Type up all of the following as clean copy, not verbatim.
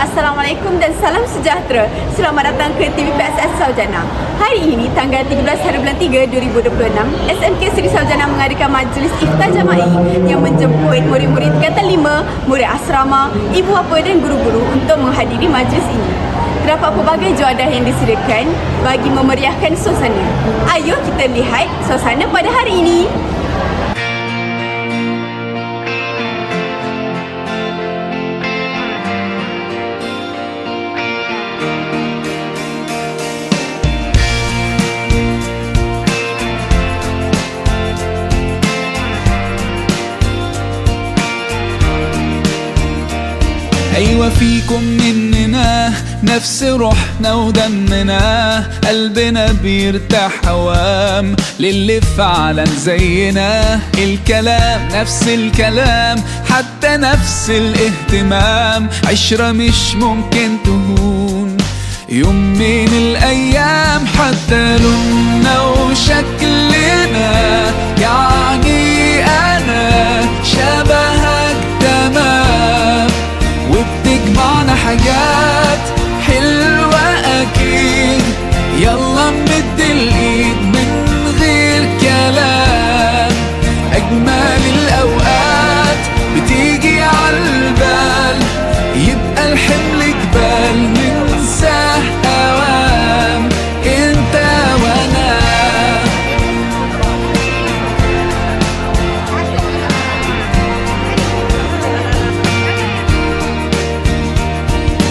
Assalamualaikum dan salam sejahtera. Selamat datang ke TV PSS Saujana. Hari ini tanggal 13 hari bulan 3 2026, SMK Seri Saujana mengadakan majlis iftar jama'i yang menjemput murid-murid tingkatan 5, murid asrama, ibu bapa dan guru-guru untuk menghadiri majlis ini. Terdapat pelbagai juadah yang disediakan bagi memeriahkan suasana. Ayo kita lihat suasana pada hari ini. أيوة فيكم مننا نفس روحنا ودمنا قلبنا بيرتاح هوام للي فعلا زينا الكلام نفس الكلام حتى نفس الاهتمام عشرة مش ممكن تهون يوم من الأيام حتى لوننا وشكلنا يعني أنا شبهك تمام وبتجمعنا حاجات حلوة أكيد يلا نمد الإيد من غير كلام أجمل الأوقات بتيجي عالبال يبقى الحمل جبال ننساه أوام أنت وأنا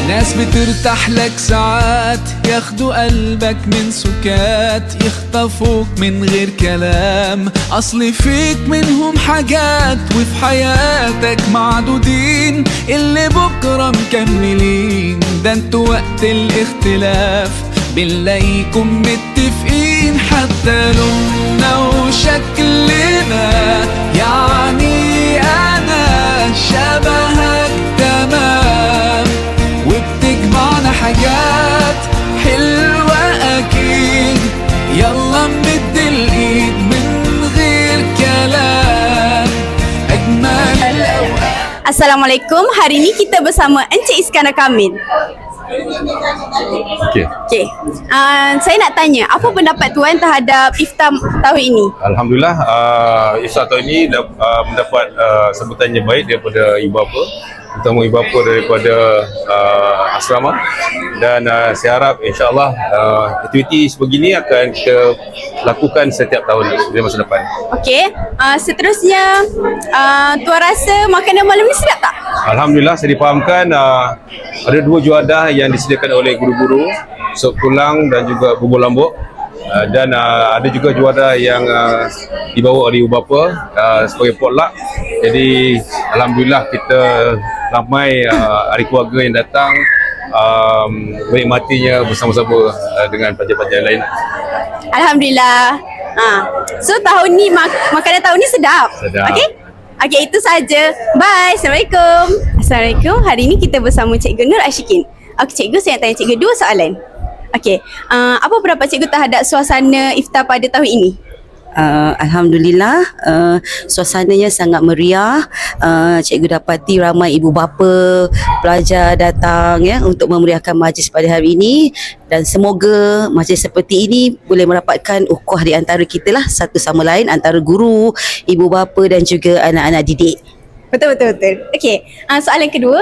ناس بترتاح لك ساعات ياخدوا قلبك من سكات يخطفوك من غير كلام أصل فيك منهم حاجات وفي حياتك معدودين اللي بكرة مكملين ده انتوا وقت الاختلاف بنلاقيكم متفقين حتى لوننا وشكلنا يعني أنا شبهك تمام وبتجمعنا حاجات حلوة أكيد يلا نمد الإيد من غير كلام أجمل الأوقات. Assalamualaikum. Hari ini kita bersama Encik Iskandar Kamil. Okey. Saya nak tanya, apa pendapat tuan terhadap iftar tahun ini? Alhamdulillah, iftar tahun ini mendapat sambutan yang baik daripada ibu bapa, terutama ibu bapa daripada asrama, dan saya harap insyaAllah aktiviti sebegini akan kita lakukan setiap tahun di masa depan. Okey, seterusnya tuan rasa makanan malam ni sedap tak? Alhamdulillah, saya difahamkan ada 2 juadah yang disediakan oleh guru-guru, sup tulang dan juga bubur lambuk. Dan ada juga juadah yang dibawa oleh ibu bapa sebagai potluck. Jadi alhamdulillah kita ramai ahli keluarga yang datang menikmatinya bersama-sama dengan pelajar-pelajar lain. Alhamdulillah. So tahun ni makanan tahun ni sedap. Sedap. Okey, itu saja. Bye. Assalamualaikum. Assalamualaikum. Hari ini kita bersama Cikgu Nur Ashikin. Okey, cikgu, saya nak tanya cikgu 2 soalan. Okey, apa pendapat cikgu terhadap suasana iftar pada tahun ini? Alhamdulillah, suasananya sangat meriah. Cikgu dapati ramai ibu bapa, pelajar datang ya untuk memeriahkan majlis pada hari ini, dan semoga majlis seperti ini boleh merapatkan ukhuwah di antara kita lah, satu sama lain, antara guru, ibu bapa dan juga anak-anak didik. Betul. Okey, soalan kedua.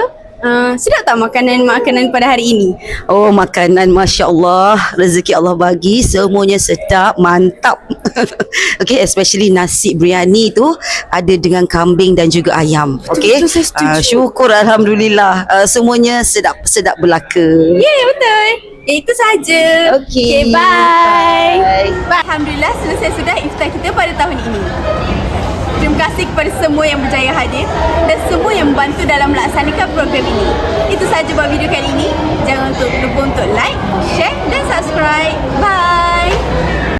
Sedap tak makanan pada hari ini? Oh, makanan Masya Allah, rezeki Allah bagi, semuanya sedap, mantap. Okay, especially nasi biryani tu ada dengan kambing dan juga ayam. Okay, syukur Alhamdulillah, semuanya sedap belaka. Ya, betul. Itu saja. Okay, bye. Alhamdulillah, selesai sudah iftar kita pada tahun ini. Terima kasih kepada semua yang berjaya hadir dan semua yang membantu dalam melaksanakan program ini. Itu sahaja buat video kali ini. Jangan lupa untuk like, share dan subscribe. Bye.